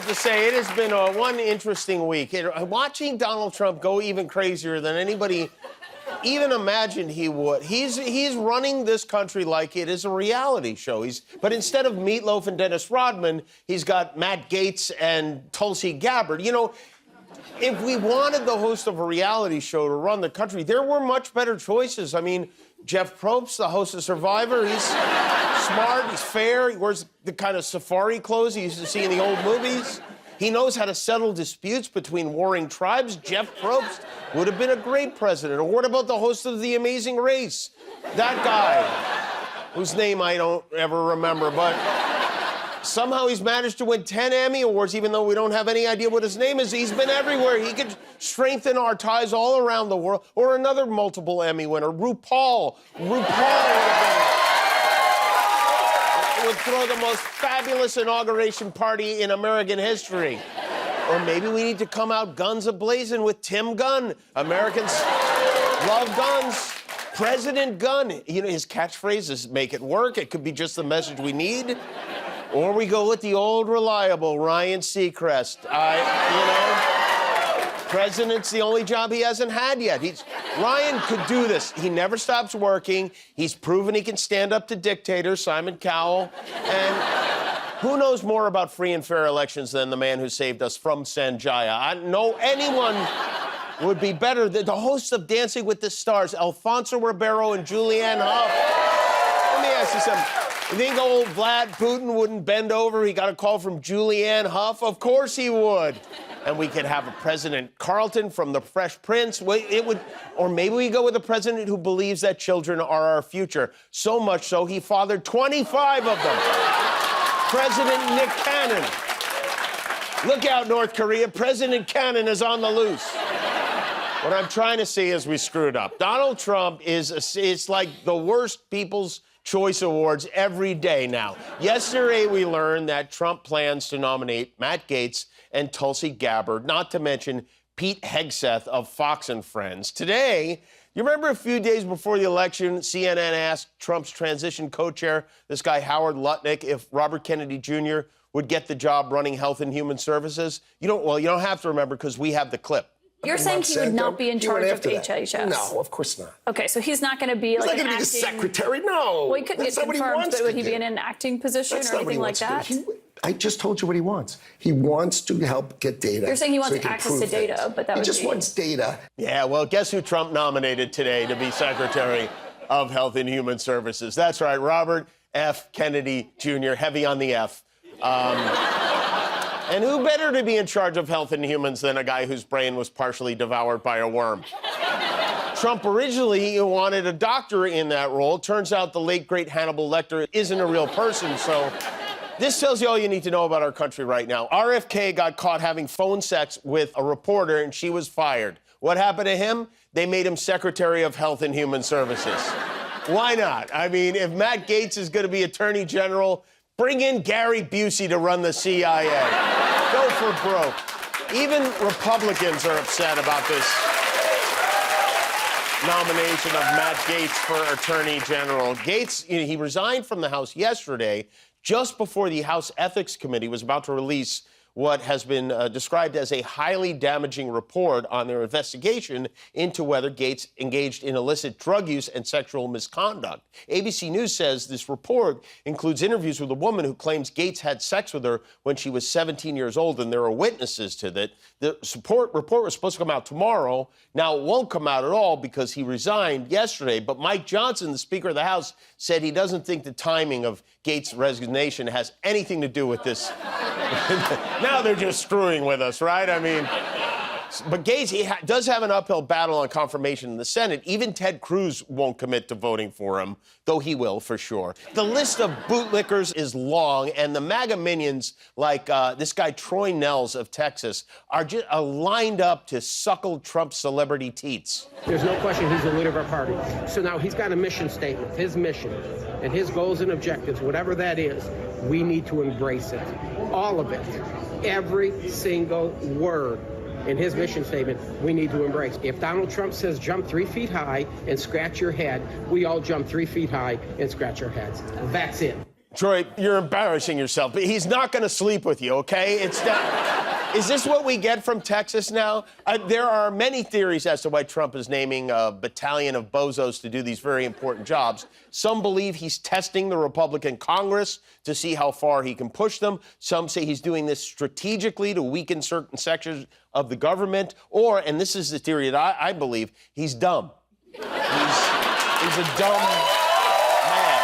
have to say, it has been one interesting week. Watching Donald Trump go even crazier than anybody even imagined he would. He's running this country like it is a reality show. But instead of Meatloaf and Dennis Rodman, he's got Matt Gaetz and Tulsi Gabbard. You know, if we wanted the host of a reality show to run the country, there were much better choices. I mean, Jeff Probst, the host of Survivor, he's smart, he's fair, he wears the kind of safari clothes he used to see in the old movies. He knows how to settle disputes between warring tribes. Jeff Probst would have been a great president. Or what about the host of The Amazing Race? That guy, whose name I don't ever remember, but somehow he's managed to win 10 Emmy Awards, even though we don't have any idea what his name is. He's been everywhere. He could strengthen our ties all around the world. Or another multiple Emmy winner, RuPaul. Would throw the most fabulous inauguration party in American history. Or maybe we need to come out guns a-blazing with Tim Gunn. Americans love guns. President Gunn. You know, his catchphrase is make it work. It could be just the message we need. Or we go with the old reliable Ryan Seacrest. President's the only job he hasn't had yet. Ryan could do this. He never stops working. He's proven he can stand up to dictator Simon Cowell. And who knows more about free and fair elections than the man who saved us from Sanjaya? I know anyone would be better than the hosts of Dancing with the Stars, Alfonso Ribeiro and Julianne Hough. Let me ask you something. You think old Vlad Putin wouldn't bend over? He got a call from Julianne Hough? Of course he would. And we could have a President Carlton from The Fresh Prince. Or maybe we go with a president who believes that children are our future. So much so, he fathered 25 of them. President Nick Cannon. Look out, North Korea. President Cannon is on the loose. What I'm trying to say is we screwed up. Donald Trump it's like the worst People's Choice Awards every day now. Yesterday, we learned that Trump plans to nominate Matt Gaetz and Tulsi Gabbard, not to mention Pete Hegseth of Fox and Friends. Today, you remember a few days before the election, CNN asked Trump's transition co-chair, this guy Howard Lutnick, if Robert Kennedy Jr. would get the job running Health and Human Services? You don't have to remember because we have the clip. You're saying he would not be in charge of HHS? No, of course not. Okay, so he's not going to be like an acting... He's not going to be the secretary, no. Well, he couldn't get confirmed, but would he be in an acting position or anything like that? I just told you what he wants. He wants to help get data. You're saying he wants access to data, but that would be... He just wants data. Yeah, well, guess who Trump nominated today to be Secretary of Health and Human Services? That's right, Robert F. Kennedy Jr., heavy on the F. And who better to be in charge of health and humans than a guy whose brain was partially devoured by a worm? Trump originally wanted a doctor in that role. Turns out the late, great Hannibal Lecter isn't a real person, so this tells you all you need to know about our country right now. RFK got caught having phone sex with a reporter, and she was fired. What happened to him? They made him Secretary of Health and Human Services. Why not? I mean, if Matt Gaetz is going to be Attorney General, bring in Gary Busey to run the CIA. Go for broke. Even Republicans are upset about this nomination of Matt Gaetz for Attorney General. Gaetz, he resigned from the House yesterday, just before the House Ethics Committee was about to release what has been described as a highly damaging report on their investigation into whether Gaetz engaged in illicit drug use and sexual misconduct. ABC News says this report includes interviews with a woman who claims Gaetz had sex with her when she was 17 years old, and there are witnesses to that. The report was supposed to come out tomorrow. Now, it won't come out at all because he resigned yesterday, but Mike Johnson, the Speaker of the House, said he doesn't think the timing of Gaetz' resignation has anything to do with this. Now they're just screwing with us, right? I mean, but Gaetz, he does have an uphill battle on confirmation in the Senate. Even Ted Cruz won't commit to voting for him, though he will for sure. The list of bootlickers is long, and the MAGA minions, like this guy Troy Nehls of Texas, are just lined up to suckle Trump's celebrity teats. There's no question he's the leader of our party. So now he's got a mission statement, his mission, and his goals and objectives, whatever that is, we need to embrace it. All of it. Every single word in his mission statement, we need to embrace. If Donald Trump says jump 3 feet high and scratch your head, we all jump 3 feet high and scratch our heads. That's it. Troy, you're embarrassing yourself, but he's not going to sleep with you, okay? It's not... Is this what we get from Texas now? There are many theories as to why Trump is naming a battalion of bozos to do these very important jobs. Some believe he's testing the Republican Congress to see how far he can push them. Some say he's doing this strategically to weaken certain sections of the government. Or, and this is the theory that I believe, he's dumb. He's a dumb man.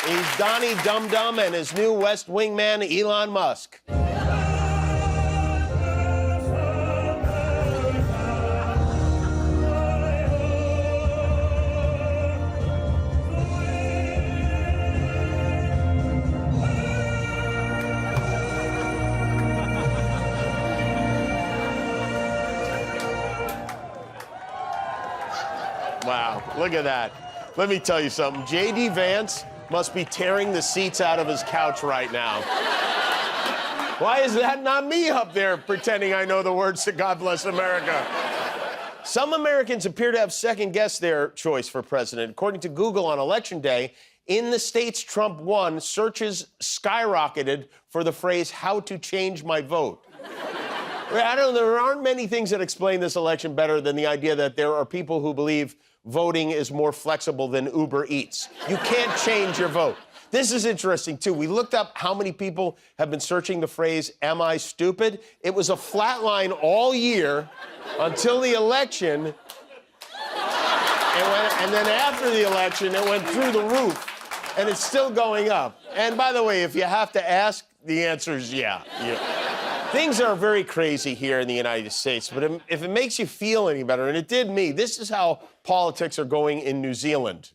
He's Donny Dum Dum and his new West Wing man, Elon Musk. Wow, look at that. Let me tell you something. J.D. Vance must be tearing the seats out of his couch right now. Why is that not me up there pretending I know the words to God Bless America? Some Americans appear to have second-guessed their choice for president. According to Google on Election Day, in the states Trump won, searches skyrocketed for the phrase, "how to change my vote." I don't know, there aren't many things that explain this election better than the idea that there are people who believe voting is more flexible than Uber Eats. You can't change your vote. This is interesting, too. We looked up how many people have been searching the phrase, "am I stupid?" It was a flat line all year until the election. And then after the election, it went through the roof. And it's still going up. And by the way, if you have to ask, the answer is yeah. Things are very crazy here in the United States, but if it makes you feel any better, and it did me, this is how politics are going in New Zealand.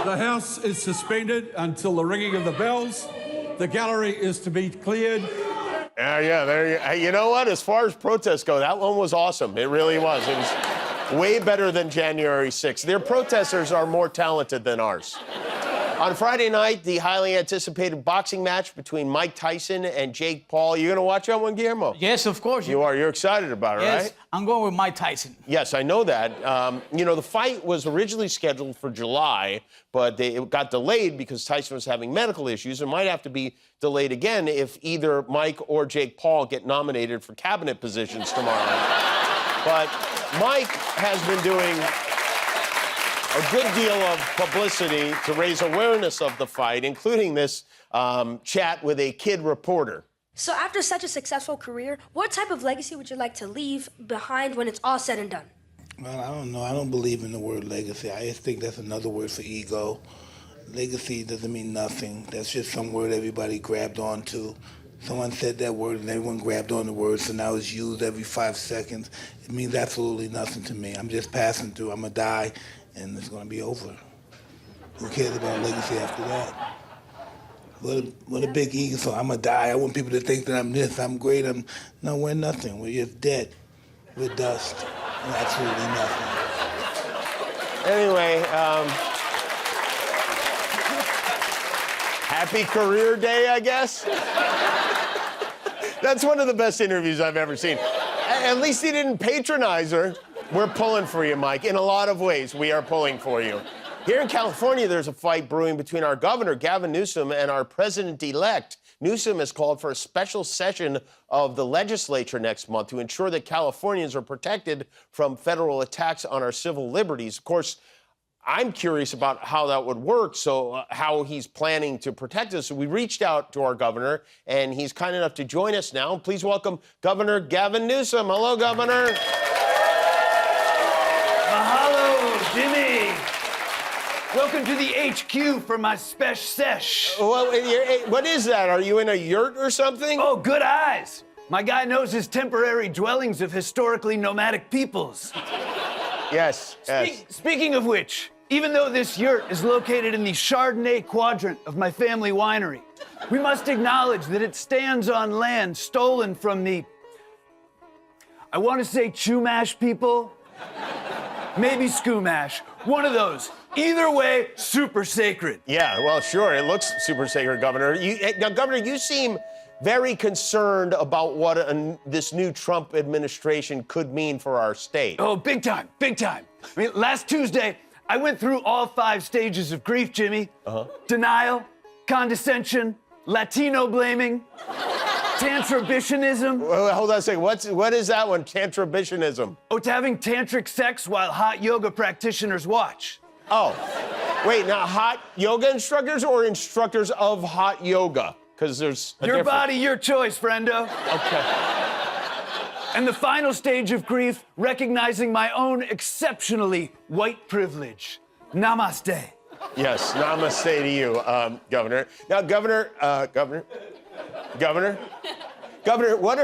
The House is suspended until the ringing of the bells. The gallery is to be cleared. Yeah, there you, hey, you know what? As far as protests go, that one was awesome. It really was. It was way better than January 6th. Their protesters are more talented than ours. On Friday night, the highly anticipated boxing match between Mike Tyson and Jake Paul. You going to watch that one, Guillermo? Yes, of course. You are. You're excited about it, yes, right? I'm going with Mike Tyson. Yes, I know that. You know, the fight was originally scheduled for July, but it got delayed because Tyson was having medical issues and might have to be delayed again if either Mike or Jake Paul get nominated for cabinet positions tomorrow. But Mike has been doing a good deal of publicity to raise awareness of the fight, including this chat with a kid reporter. So after such a successful career, what type of legacy would you like to leave behind when it's all said and done? Well, I don't know. I don't believe in the word legacy. I just think that's another word for ego. Legacy doesn't mean nothing. That's just some word everybody grabbed onto. Someone said that word and everyone grabbed on the word, so now it's used every 5 seconds. It means absolutely nothing to me. I'm just passing through. I'm going to die, and it's going to be over. Who cares about legacy after that? What a big ego. So I'm going to die. I want people to think that I'm this, I'm great. No, we're nothing. We're just dead. We're dust. We're absolutely nothing. Anyway, happy career day, I guess. That's one of the best interviews I've ever seen. At least he didn't patronize her. We're pulling for you, Mike. In a lot of ways, we are pulling for you. Here in California, there's a fight brewing between our governor, Gavin Newsom, and our president-elect. Newsom has called for a special session of the legislature next month to ensure that Californians are protected from federal attacks on our civil liberties. Of course, I'm curious about how that would work, so how he's planning to protect us. So we reached out to our governor, and he's kind enough to join us now. Please welcome Governor Gavin Newsom. Hello, Governor. Mahalo, Jimmy. Welcome to the HQ for my special sesh. Well, what is that? Are you in a yurt or something? Oh, good eyes. My guy knows his temporary dwellings of historically nomadic peoples. Yes, yes. Speaking of which, Even though this yurt is located in the Chardonnay quadrant of my family winery, we must acknowledge that it stands on land stolen from the, I want to say Chumash people, maybe Skumash, one of those. Either way, super sacred. Yeah, well, sure, it looks super sacred, Governor. Now, Governor, you seem very concerned about what this new Trump administration could mean for our state. Oh, big time, big time. I mean, last Tuesday, I went through all 5 stages of grief, Jimmy. Denial, condescension, Latino blaming, tantribitionism. Hold on a second. What is that one? Tantribitionism. Oh, it's having tantric sex while hot yoga practitioners watch. Oh, wait, now hot yoga instructors or instructors of hot yoga? Because there's a Your difference. body, your choice, friendo. Okay. And the final stage of grief, recognizing my own exceptionally white privilege. Namaste. Yes, namaste to you, Governor. Now, Governor, what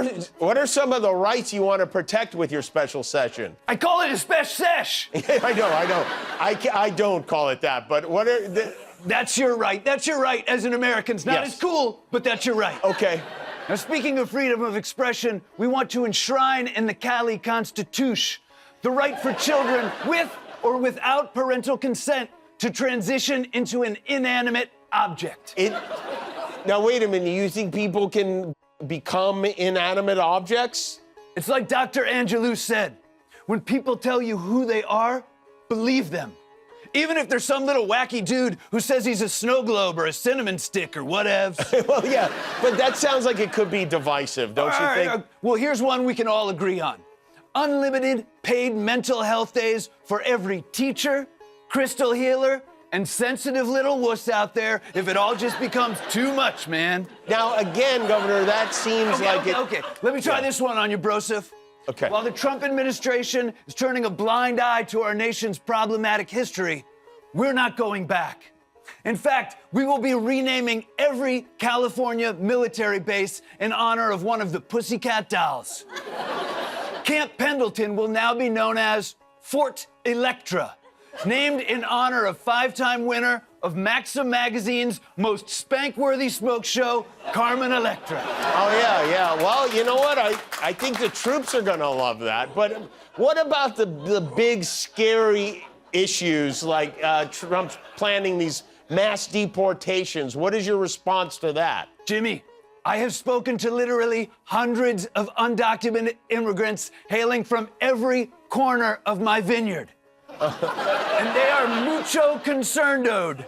are some of the rights you want to protect with your special session? I call it a special sesh. I know. I don't call it that, but what are the... That's your right. That's your right as an American. It's not Yes. as cool, but that's your right. Okay. Now, speaking of freedom of expression, we want to enshrine in the Cali Constitution the right for children with or without parental consent to transition into an inanimate object. Now, wait a minute. You think people can become inanimate objects? It's like Dr. Angelou said, when people tell you who they are, believe them. Even if there's some little wacky dude who says he's a snow globe or a cinnamon stick or whatevs. Well, yeah, but that sounds like it could be divisive, don't you think? Well, here's one we can all agree on. Unlimited paid mental health days for every teacher, crystal healer, and sensitive little wuss out there if it all just becomes too much, man. Now, again, Governor, that seems Okay. Let me try this one on you, Broseph. Okay. While the Trump administration is turning a blind eye to our nation's problematic history, we're not going back. In fact, we will be renaming every California military base in honor of one of the Pussycat Dolls. Camp Pendleton will now be known as Fort Electra, named in honor of 5-time winner of Maxim Magazine's most spank-worthy smoke show, Carmen Electra. Oh, yeah. Well, you know what? I think the troops are going to love that. But what about the big, scary issues like Trump's planning these mass deportations? What is your response to that? Jimmy, I have spoken to literally hundreds of undocumented immigrants hailing from every corner of my vineyard. And they are mucho concerned-o'd,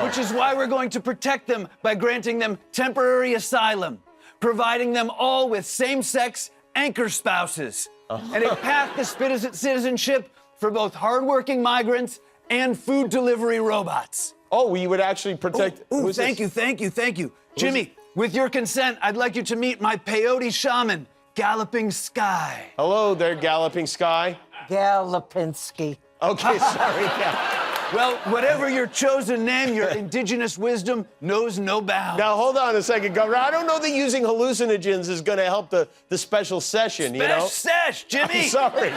which is why we're going to protect them by granting them temporary asylum, providing them all with same-sex anchor spouses, and a path to citizenship for both hardworking migrants and food delivery robots. Oh, we would actually protect... Thank you. Jimmy, with your consent, I'd like you to meet my peyote shaman, Galloping Sky. Hello there, Galloping Sky. Galapinski. Okay, sorry. Yeah. Well, whatever your chosen name, your indigenous wisdom knows no bounds. Now, hold on a second, Governor. I don't know that using hallucinogens is going to help the special session, you know? Sesh, Jimmy! I'm sorry.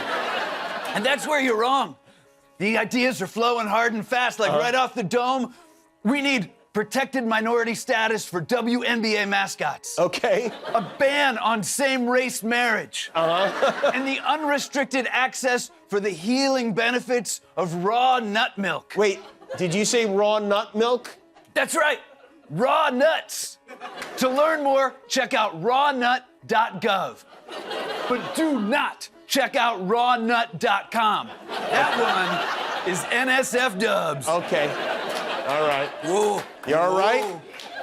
And that's where you're wrong. The ideas are flowing hard and fast, like right off the dome. We need protected minority status for WNBA mascots. Okay. A ban on same-race marriage. And the unrestricted access for the healing benefits of raw nut milk. Wait, did you say raw nut milk? That's right. Raw nuts. To learn more, check out rawnut.gov. But do not check out rawnut.com. That one is NSF dubs. Okay. All right. Whoa. You all right?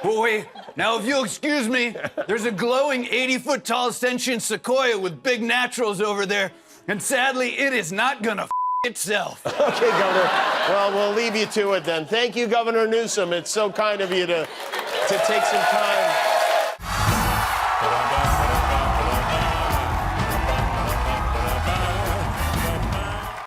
Whoa, wait. Now, if you'll excuse me, there's a glowing 80-foot-tall sentient sequoia with big naturals over there, and sadly, it is not gonna itself. Okay, Governor. Well, we'll leave you to it then. Thank you, Governor Newsom. It's so kind of you to take some time.